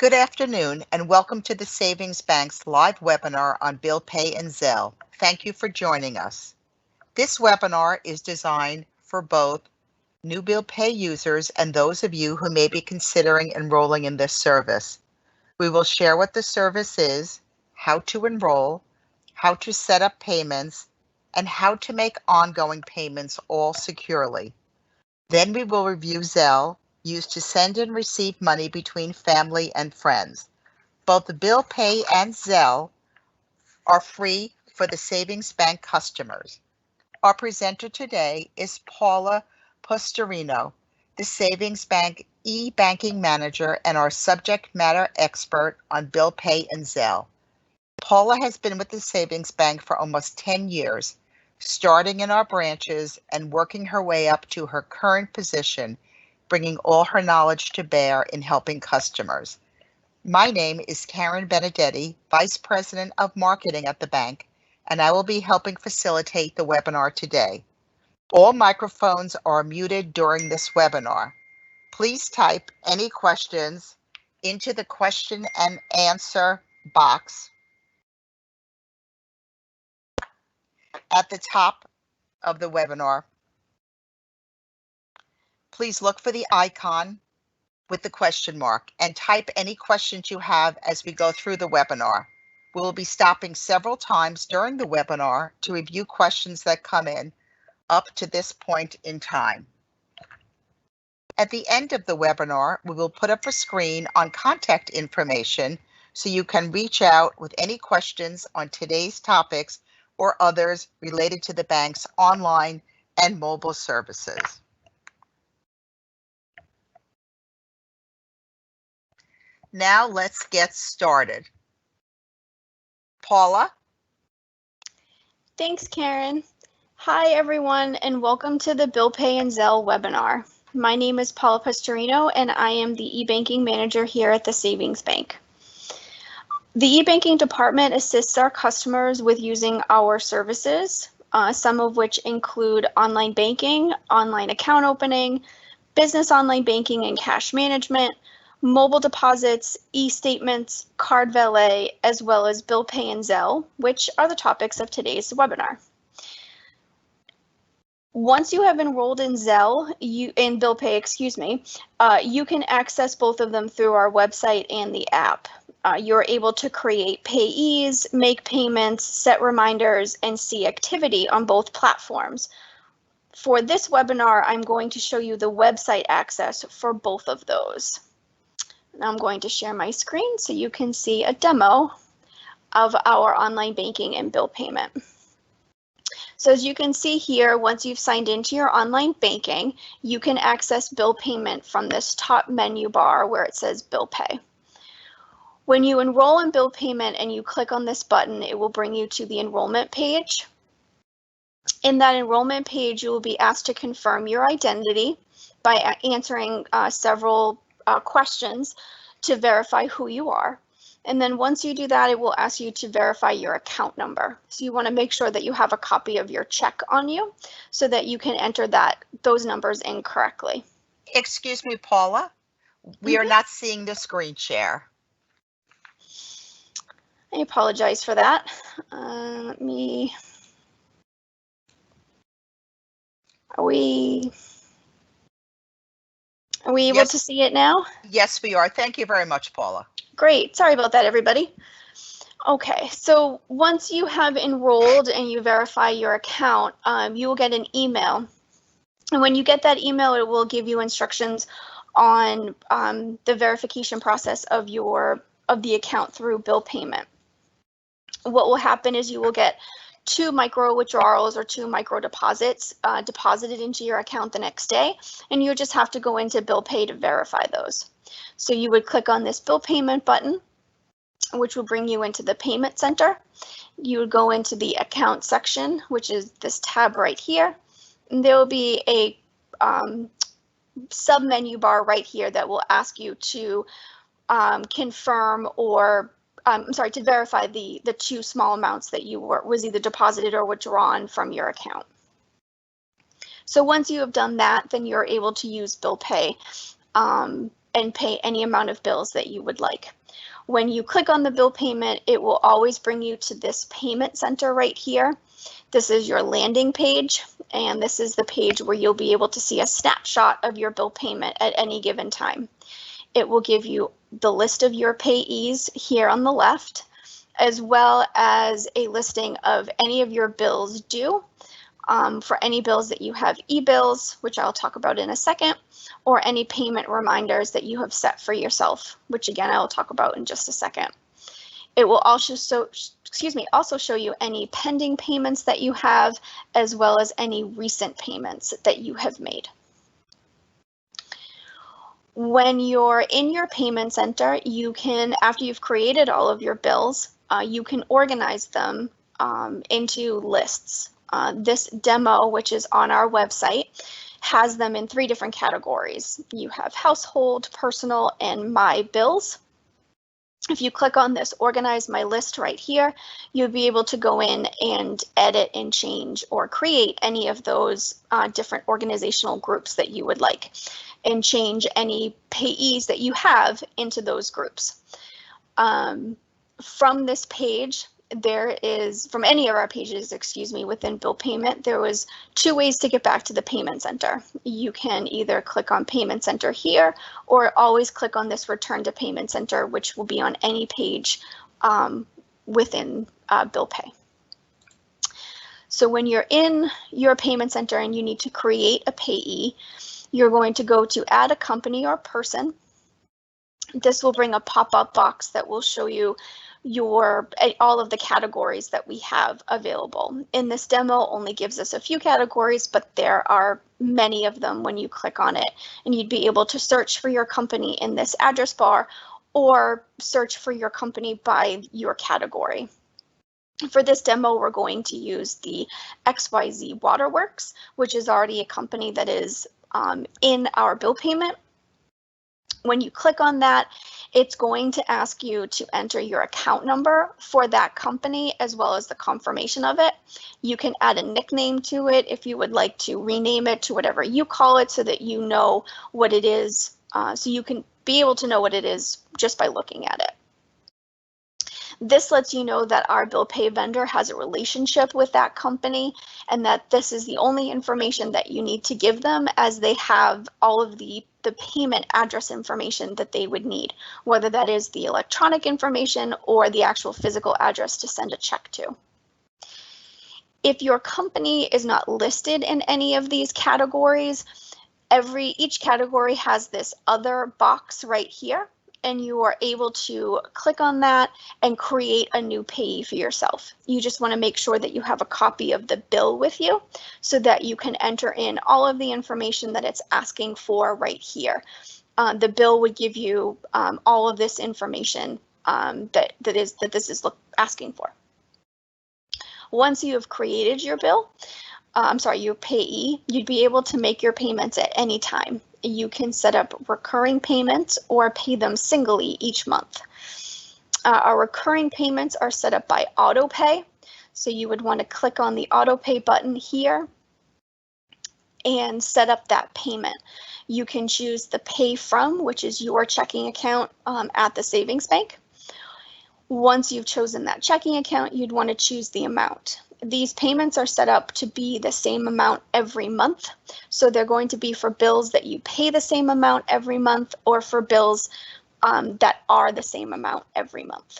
Good afternoon and welcome to the Savings Bank's live webinar on Bill Pay and Zelle. Thank you for joining us. This webinar is designed for both new Bill Pay users and those of you who may be considering enrolling in this service. We will share what the service is, how to enroll, how to set up payments, and how to make ongoing payments all securely. Then we will review Zelle, used to send and receive money between family and friends. Both the Bill Pay and Zelle are free for the Savings Bank customers. Our presenter today is Paula Postorino, the Savings Bank eBanking manager and our subject matter expert on Bill Pay and Zelle. Paula has been with the Savings Bank for almost 10 years, starting in our branches and working her way up to her current position, bringing all her knowledge to bear in helping customers. My name is Karen Benedetti, Vice President of Marketing at the bank, and I will be helping facilitate the webinar today. All microphones are muted during this webinar. Please type any questions into the question and answer box at the top of the webinar. Please look for the icon with the question mark and type any questions you have as we go through the webinar. We will be stopping several times during the webinar to review questions that come in up to this point in time. At the end of the webinar, we will put up a screen on contact information so you can reach out with any questions on today's topics or others related to the bank's online and mobile services. Now let's get started. Paula? Thanks, Karen. Hi, everyone, and welcome to the Bill Pay and Zelle webinar. My name is Paula Postorino, and I am the eBanking manager here at the Savings Bank. The eBanking department assists our customers with using our services, some of which include online banking, online account opening, business online banking and cash management, mobile deposits, e-statements, card valet, as well as Bill Pay and Zelle, which are the topics of today's webinar. Once you have enrolled in Zelle, in Bill Pay, you can access both of them through our website and the app. You're able to create payees, make payments, set reminders, and see activity on both platforms. For this webinar, I'm going to show you the website access for both of those. Now I'm going to share my screen so you can see a demo of our online banking and bill payment. So as you can see here, once you've signed into your online banking, you can access bill payment from this top menu bar where it says Bill Pay. When you enroll in bill payment and you click on this button, it will bring you to the enrollment page. In that enrollment page, you will be asked to confirm your identity by answering several questions to verify who you are. And then once you do that, it will ask you to verify your account number. So you want to make sure that you have a copy of your check on you so that you can enter those numbers in correctly. Excuse me, Paula. We are not seeing the screen share. I apologize for that. Are we able to see it now? Yes, we are. Thank you very much, Paula. Great. Sorry about that, everybody. Okay, so once you have enrolled and you verify your account, you will get an email. And when you get that email, it will give you instructions on the verification process of the account through bill payment. What will happen is you will get 2 micro withdrawals or 2 micro deposits deposited into your account the next day, and you just have to go into Bill Pay to verify those. So you would click on this bill payment button, which will bring you into the payment center. You would go into the account section, which is this tab right here, and there will be a sub menu bar right here that will ask you to confirm or to verify the 2 small amounts that was either deposited or withdrawn from your account. So once you have done that, then you're able to use Bill Pay and pay any amount of bills that you would like. When you click on the bill payment, it will always bring you to this payment center right here. This is your landing page, and this is the page where you'll be able to see a snapshot of your bill payment at any given time. It will give you the list of your payees here on the left, as well as a listing of any of your bills due, for any bills that you have e-bills, which I'll talk about in a second, or any payment reminders that you have set for yourself, which again, I'll talk about in just a second. It will also show you any pending payments that you have, as well as any recent payments that you have made. When you're in your payment center, you can, after you've created all of your bills, you can organize them into lists. This demo, which is on our website, has them in 3 different categories. You have household, personal, and my bills. If you click on this Organize My List right here, you'll be able to go in and edit and change or create any of those different organizational groups that you would like, and change any payees that you have into those groups. From this page, from any of our pages, within bill payment, there was 2 ways to get back to the payment center. You can either click on payment center here, or always click on this return to payment center, which will be on any page within bill pay. So when you're in your payment center and you need to create a payee, you're going to go to add a company or person. This will bring a pop-up box that will show you all of the categories that we have available. In this demo, only gives us a few categories, but there are many of them when you click on it, and you'd be able to search for your company in this address bar, or search for your company by your category. For this demo, we're going to use the XYZ Waterworks, which is already a company that is in our bill payment. When you click on that, it's going to ask you to enter your account number for that company, as well as the confirmation of it. You can add a nickname to it if you would like to rename it to whatever you call it, so that you know what it is, so you can be able to know what it is just by looking at it. This lets you know that our bill pay vendor has a relationship with that company, and that this is the only information that you need to give them, as they have all of the payment address information that they would need, whether that is the electronic information or the actual physical address to send a check to. If your company is not listed in any of these categories, each category has this other box right here, and you are able to click on that and create a new payee for yourself. You just want to make sure that you have a copy of the bill with you, so that you can enter in all of the information that it's asking for right here. The bill would give you all of this information that this is asking for. Once you have created your bill, your payee, you'd be able to make your payments at any time. You can set up recurring payments or pay them singly each month. Our recurring payments are set up by auto pay. So you would want to click on the auto pay button here and set up that payment. You can choose the pay from, which is your checking account at the savings bank. Once you've chosen that checking account, you'd want to choose the amount. These payments are set up to be the same amount every month. So they're going to be for bills that you pay the same amount every month, or for bills that are the same amount every month.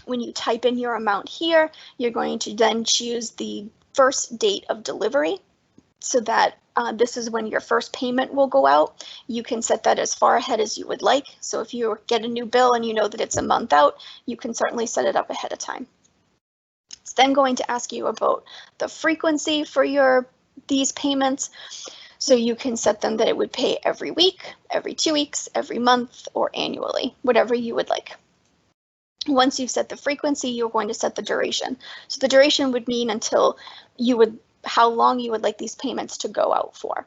When you type in your amount here, you're going to then choose the first date of delivery, so that this is when your first payment will go out. You can set that as far ahead as you would like. So if you get a new bill and you know that it's a month out, you can certainly set it up ahead of time. It's then going to ask you about the frequency for these payments. So you can set them that it would pay every week, every 2 weeks, every month, or annually, whatever you would like. Once you've set the frequency, you're going to set the duration. So the duration would mean how long you would like these payments to go out for.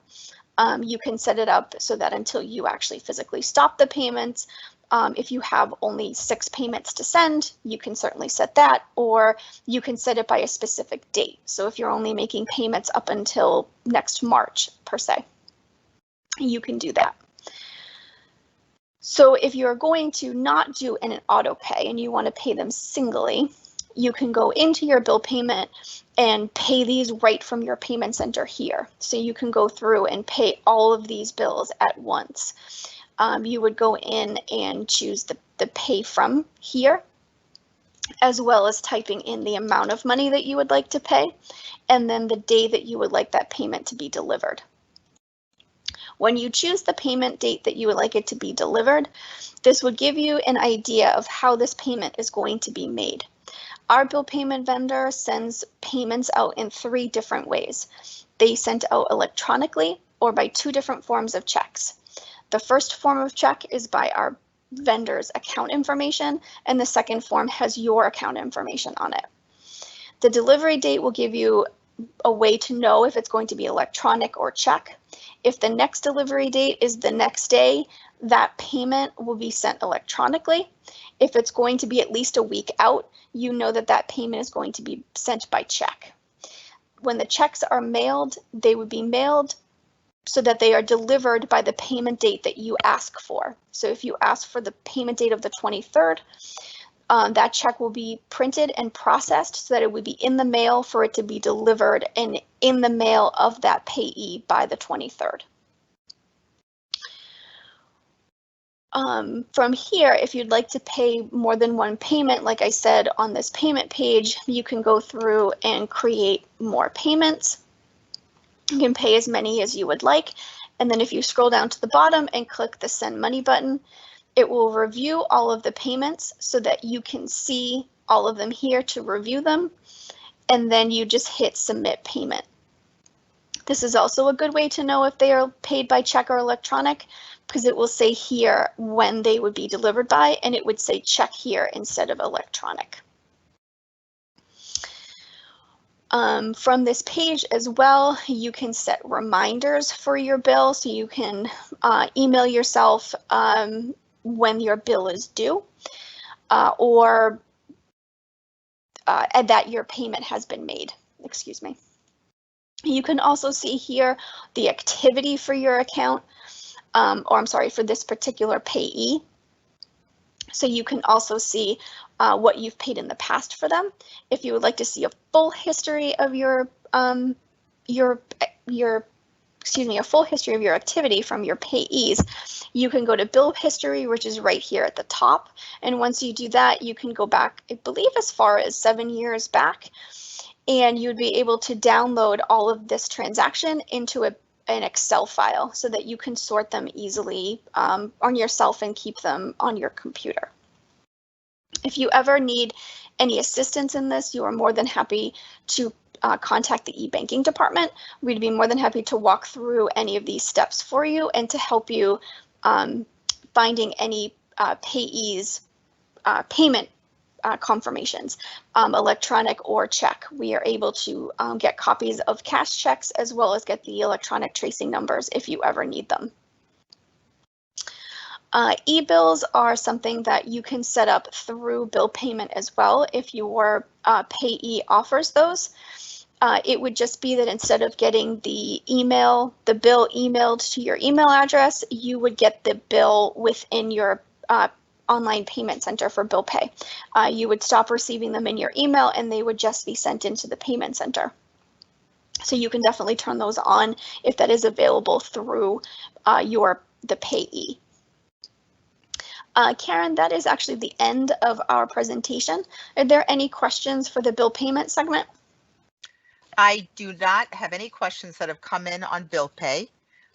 You can set it up so that until you actually physically stop the payments. If you have only 6 payments to send, you can certainly set that, or you can set it by a specific date. So if you're only making payments up until next March, per se, you can do that. So if you're going to not do an auto pay and you want to pay them singly, you can go into your bill payment and pay these right from your payment center here. So you can go through and pay all of these bills at once. You would go in and choose the pay from here, as well as typing in the amount of money that you would like to pay, and then the day that you would like that payment to be delivered. When you choose the payment date that you would like it to be delivered, this would give you an idea of how this payment is going to be made. Our bill payment vendor sends payments out in 3 different ways. They send out electronically or by 2 different forms of checks. The first form of check is by our vendor's account information, and the second form has your account information on it. The delivery date will give you a way to know if it's going to be electronic or check. If the next delivery date is the next day, that payment will be sent electronically. If it's going to be at least a week out, you know that that payment is going to be sent by check. When the checks are mailed, they would be mailed so that they are delivered by the payment date that you ask for. So if you ask for the payment date of the 23rd, that check will be printed and processed so that it would be in the mail for it to be delivered and in the mail of that payee by the 23rd. From here, if you'd like to pay more than one payment, like I said on this payment page, you can go through and create more payments. You can pay as many as you would like. And then if you scroll down to the bottom and click the Send Money button, it will review all of the payments so that you can see all of them here to review them. And then you just hit Submit Payment. This is also a good way to know if they are paid by check or electronic, because it will say here when they would be delivered by, and it would say check here instead of electronic. From this page as well, you can set reminders for your bill, so you can email yourself when your bill is due, or that your payment has been made. Excuse me. You can also see here the activity for your account, or I'm sorry, for this particular payee. So you can also see what you've paid in the past for them. If you would like to see a full history of a full history of your activity from your payees, you can go to Bill History, which is right here at the top. And once you do that, you can go back, I believe, as far as 7 years back, and you'd be able to download all of this transaction into an Excel file so that you can sort them easily on yourself and keep them on your computer. If you ever need any assistance in this, you are more than happy to contact the eBanking department. We'd be more than happy to walk through any of these steps for you and to help you finding any payees payment confirmations, electronic or check. We are able to get copies of cash checks as well as get the electronic tracing numbers if you ever need them. E-bills are something that you can set up through bill payment as well if your payee offers those. It would just be that instead of getting the bill emailed to your email address, you would get the bill within your online payment center for bill pay. You would stop receiving them in your email and they would just be sent into the payment center. So you can definitely turn those on if that is available through the payee. Karen, that is actually the end of our presentation. Are there any questions for the bill payment segment? I do not have any questions that have come in on bill pay,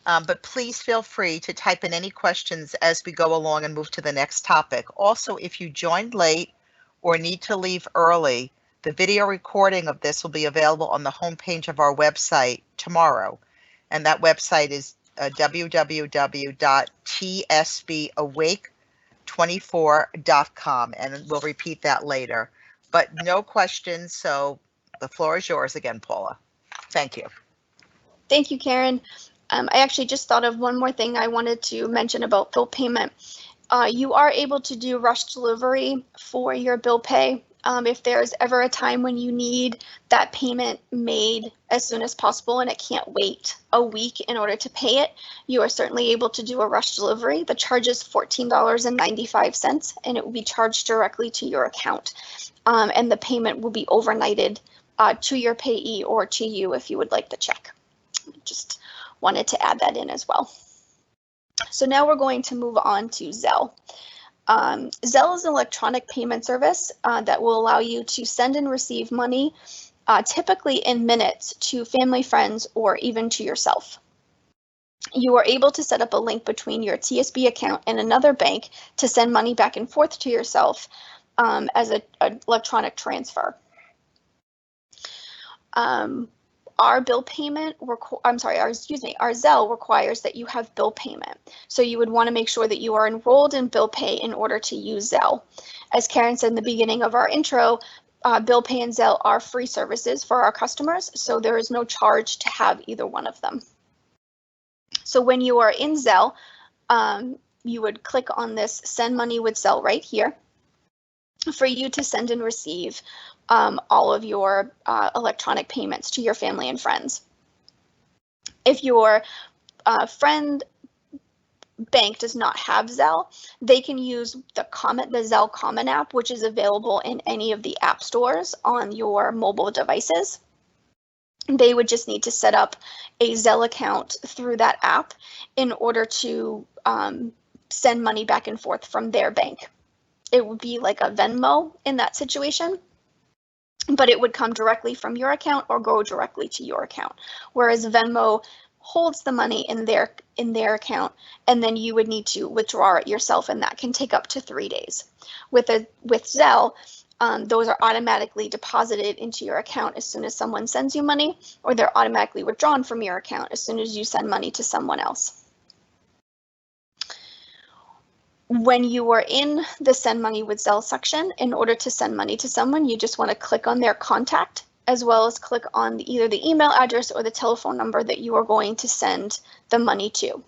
but please feel free to type in any questions as we go along and move to the next topic. Also, if you joined late or need to leave early, the video recording of this will be available on the homepage of our website tomorrow. And that website is www.tsbawake24.com, and we'll repeat that later. But no questions, so the floor is yours again, Paula. Thank you. Thank you, Karen. I actually just thought of one more thing I wanted to mention about bill payment. You are able to do rush delivery for your bill pay. If there's ever a time when you need that payment made as soon as possible and it can't wait a week in order to pay it, you are certainly able to do a rush delivery. The charge is $14.95, and it will be charged directly to your account. And the payment will be overnighted to your payee or to you if you would like the check. Just wanted to add that in as well. So now we're going to move on to Zelle. Zelle is an electronic payment service that will allow you to send and receive money, typically in minutes, to family, friends, or even to yourself. You are able to set up a link between your TSB account and another bank to send money back and forth to yourself as an electronic transfer. Our Zelle requires that you have bill payment. So you would want to make sure that you are enrolled in bill pay in order to use Zelle. As Karen said in the beginning of our intro, bill pay and Zelle are free services for our customers, so there is no charge to have either one of them. So when you are in Zelle, you would click on this Send Money with Zelle right here for you to send and receive all of your electronic payments to your family and friends. If your friend bank does not have Zelle, they can use the Zelle Common app, which is available in any of the app stores on your mobile devices. They would just need to set up a Zelle account through that app in order to send money back and forth from their bank. It would be like a Venmo in that situation, but it would come directly from your account or go directly to your account. Whereas Venmo holds the money in their account, and then you would need to withdraw it yourself, and that can take up to 3 days. With Zelle, those are automatically deposited into your account as soon as someone sends you money, or they're automatically withdrawn from your account as soon as you send money to someone else. When you are in the Send Money with Zelle section, in order to send money to someone, you just want to click on their contact, as well as click on either the email address or the telephone number that you are going to send the money to.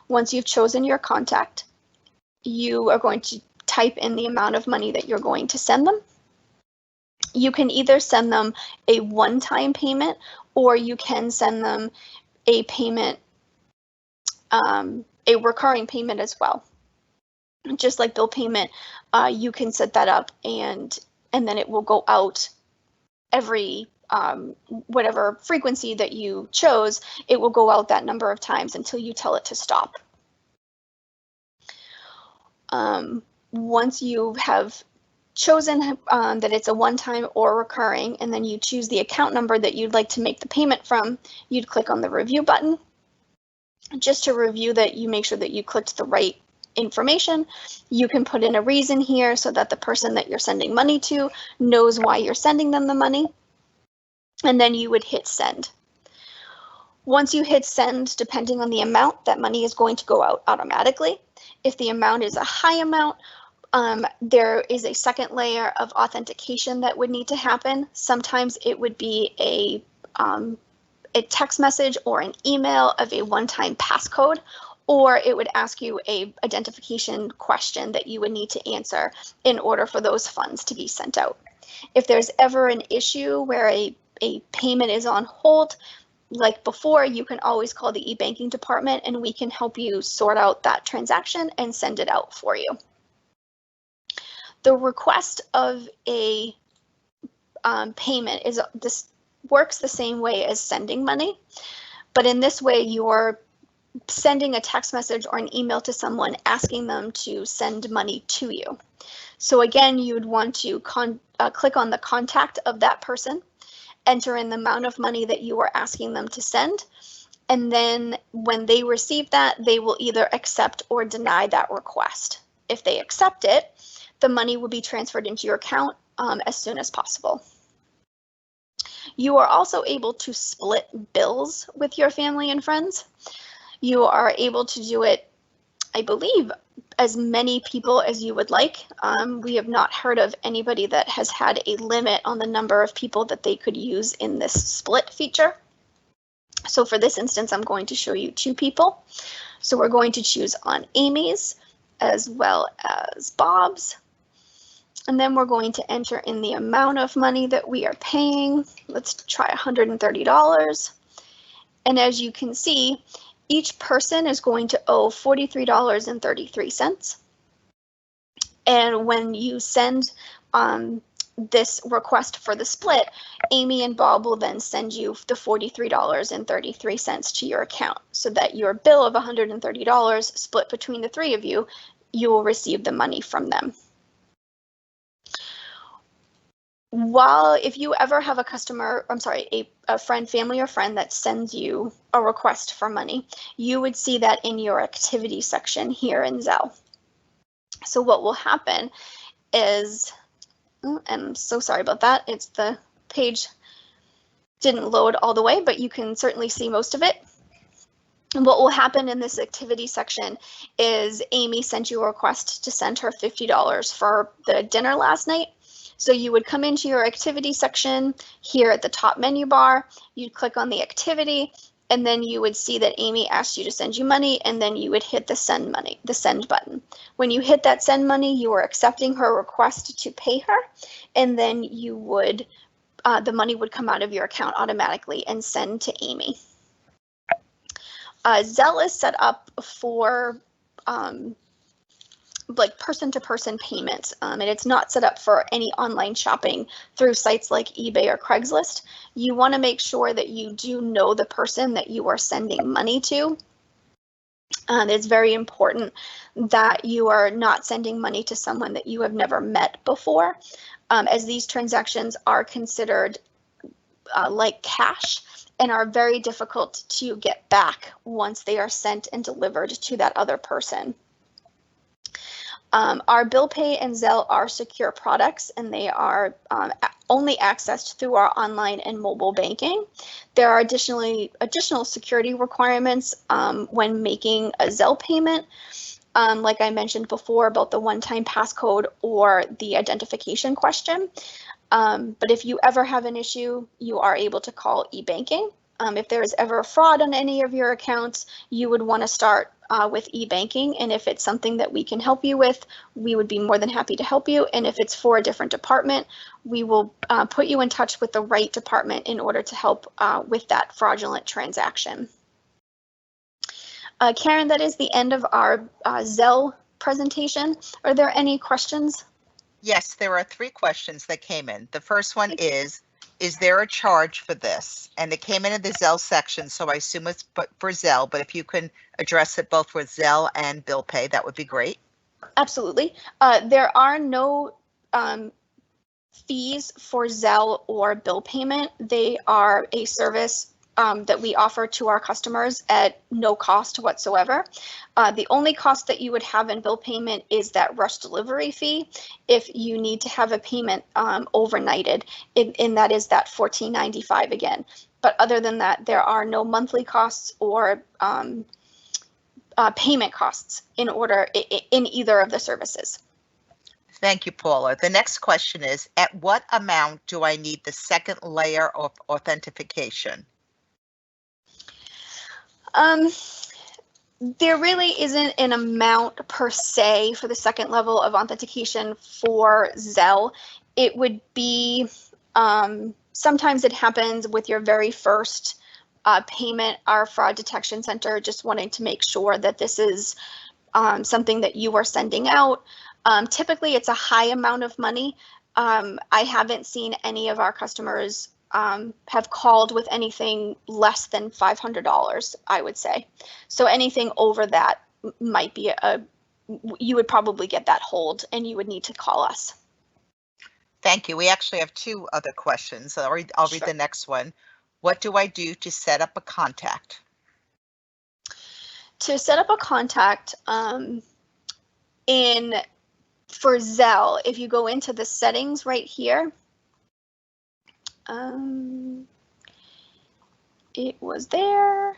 Once you've chosen your contact, you are going to type in the amount of money that you're going to send them. You can either send them a one-time payment, or you can send them a payment, a recurring payment as well. Just like bill payment, you can set that up, and then it will go out every whatever frequency that you chose. It will go out that number of times until you tell it to stop. Once you have chosen that it's a one-time or recurring, and then you choose the account number that you'd like to make the payment from, you'd click on the review button just to review that you make sure that you clicked the right information. You can put in a reason here so that the person that you're sending money to knows why you're sending them the money, and then you would hit send. Once you hit send, depending on the amount, that money is going to go out automatically. If the amount is a high amount, there is a second layer of authentication that would need to happen. Sometimes it would be a text message or an email of a one-time passcode, or it would ask you a identification question that you would need to answer in order for those funds to be sent out. If there's ever an issue where a payment is on hold, like before, you can always call the eBanking department, and we can help you sort out that transaction and send it out for you. The request of a payment works the same way as sending money, but in this way, you're sending a text message or an email to someone asking them to send money to you. So again, you'd want to click on the contact of that person, enter in the amount of money that you are asking them to send, and then when they receive that, they will either accept or deny that request. If they accept it, the money will be transferred into your account as soon as possible. You are also able to split bills with your family and friends. You are able to do it, I believe, as many people as you would like. We have not heard of anybody that has had a limit on the number of people that they could use in this split feature. So for this instance, I'm going to show you 2 people. So we're going to choose on Amy's as well as Bob's. And then we're going to enter in the amount of money that we are paying. Let's try $130. And as you can see, each person is going to owe $43.33. And when you send this request for the split, Amy and Bob will then send you the $43.33 to your account, so that your bill of $130 split between the three of you, you will receive the money from them. While if you ever have a customer, I'm sorry, a friend, family or friend that sends you a request for money, you would see that in your activity section here in Zelle. So what will happen is, and I'm so sorry about that, it's the page didn't load all the way, but you can certainly see most of it. And what will happen in this activity section is Amy sent you a request to send her $50 for the dinner last night. So you would come into your activity section here at the top menu bar, you'd click on the activity, and then you would see that Amy asked you to send you money, and then you would hit the send button. When you hit that send money, you are accepting her request to pay her, and then you would, the money would come out of your account automatically and send to Amy. Zelle is set up for like person-to-person payments, and it's not set up for any online shopping through sites like eBay or Craigslist. You want to make sure that you do know the person that you are sending money to. It's very important that you are not sending money to someone that you have never met before, as these transactions are considered like cash and are very difficult to get back once they are sent and delivered to that other person. Our Bill Pay and Zelle are secure products, and they are only accessed through our online and mobile banking. There are additional security requirements when making a Zelle payment, like I mentioned before about the one-time passcode or the identification question. But if you ever have an issue, you are able to call eBanking. If there is ever a fraud on any of your accounts, you would want to start with eBanking, and if it's something that we can help you with, we would be more than happy to help you. And if it's for a different department, we will put you in touch with the right department in order to help with that fraudulent transaction. Karen, that is the end of our Zelle presentation. Are there any questions? Yes, there are 3 questions that came in. The first one is there a charge for this? And it came into the Zelle section, so I assume it's for Zelle, but if you can address it both with Zelle and Bill Pay, that would be great. Absolutely. There are no fees for Zelle or bill payment. They are a service that we offer to our customers at no cost whatsoever. The only cost that you would have in bill payment is that rush delivery fee if you need to have a payment overnighted, and that is that $14.95 again. But other than that, there are no monthly costs or payment costs in either of the services. Thank you, Paula. The next question is, at what amount do I need the second layer of authentication? There really isn't an amount per se for the second level of authentication for Zelle. It would be, sometimes it happens with your very first payment, our fraud detection center just wanting to make sure that this is something that you are sending out. Typically, it's a high amount of money. I haven't seen any of our customers have called with anything less than $500, I would say. So anything over that might be you would probably get that hold and you would need to call us. Thank you. We actually have 2 other questions. I'll read the next one. What do I do to set up a contact? To set up a contact for Zelle, if you go into the settings right here, it was there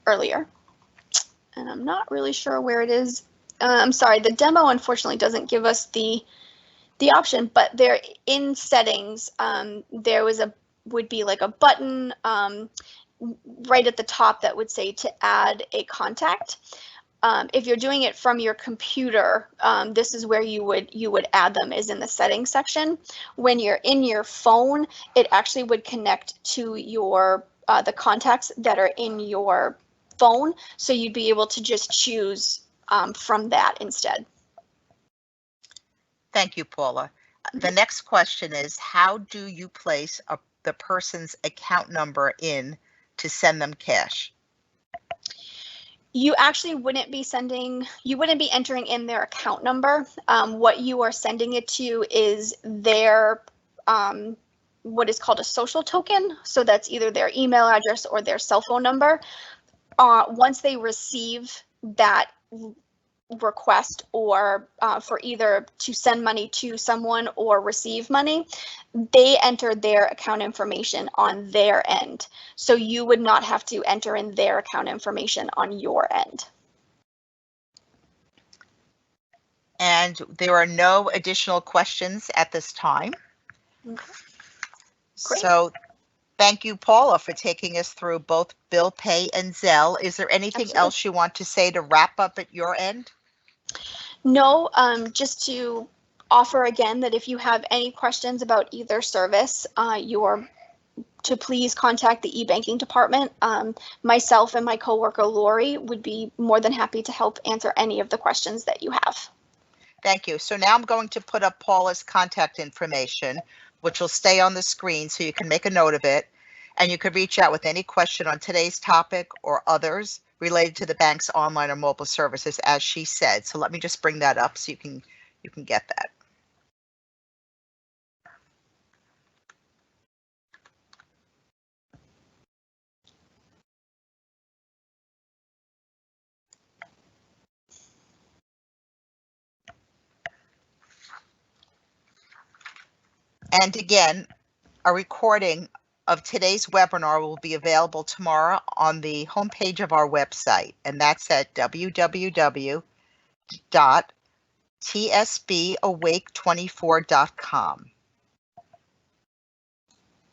earlier, and I'm not really sure where it is. I'm sorry, the demo unfortunately doesn't give us the option, but there in settings, there would be like a button right at the top that would say to add a contact. If you're doing it from your computer, this is where you would add them, is in the settings section. When you're in your phone, it actually would connect to your the contacts that are in your phone, so you'd be able to just choose from that instead. Thank you, Paula. The next question is, how do you place the person's account number in to send them cash? You actually wouldn't be entering in their account number. What you are sending it to is their what is called a social token. So that's either their email address or their cell phone number. Once they receive that request, or for either to send money to someone or receive money, they enter their account information on their end. So you would not have to enter in their account information on your end. And there are no additional questions at this time. Okay. Great. So thank you, Paula, for taking us through both Bill Pay and Zelle. Is there anything Absolutely. else you want to say to wrap up at your end? No, just to offer again that if you have any questions about either service, you're to please contact the eBanking department. Myself and my coworker Lori would be more than happy to help answer any of the questions that you have. Thank you. So now I'm going to put up Paula's contact information, which will stay on the screen so you can make a note of it. And you could reach out with any question on today's topic or others related to the bank's online or mobile services, as she said. So let me just bring that up so you can get that. And again, a recording of today's webinar will be available tomorrow on the homepage of our website, and that's at www.tsbawake24.com.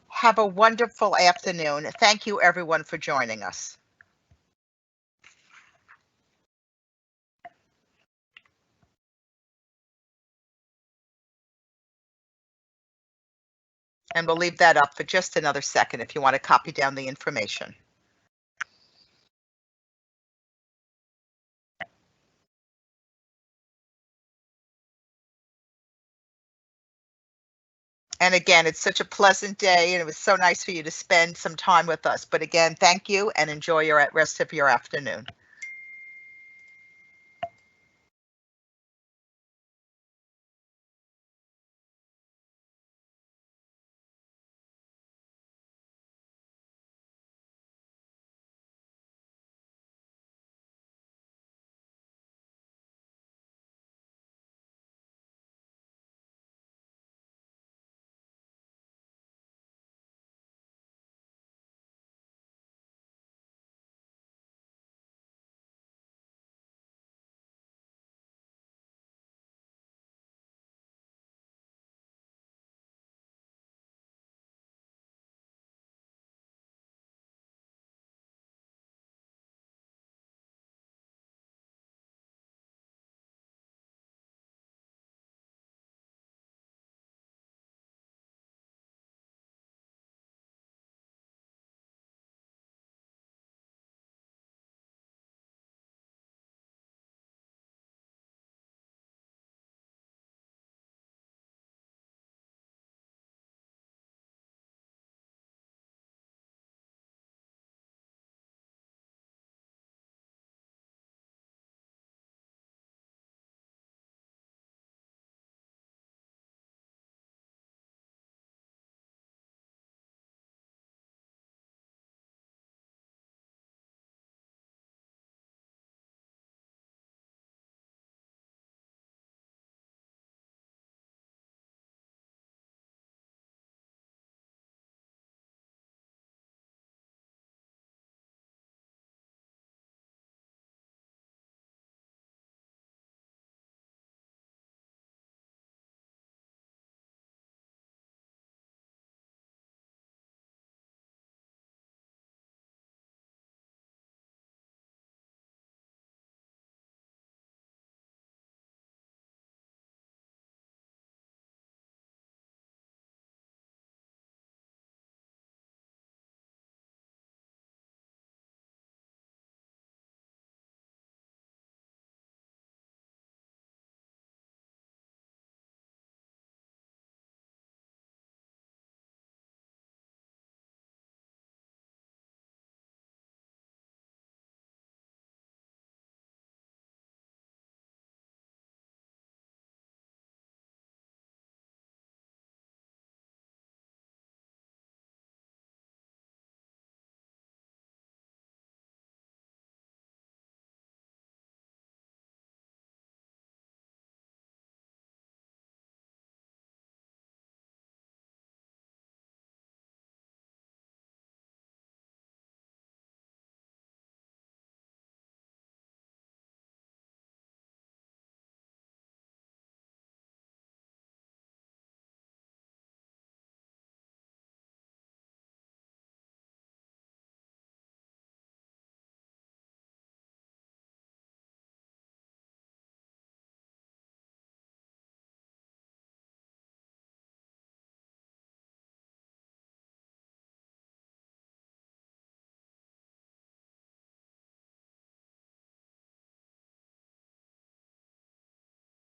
Have a wonderful afternoon. Thank you, everyone, for joining us. And we'll leave that up for just another second if you want to copy down the information. And again, it's such a pleasant day, and it was so nice for you to spend some time with us. But again, thank you and enjoy your rest of your afternoon.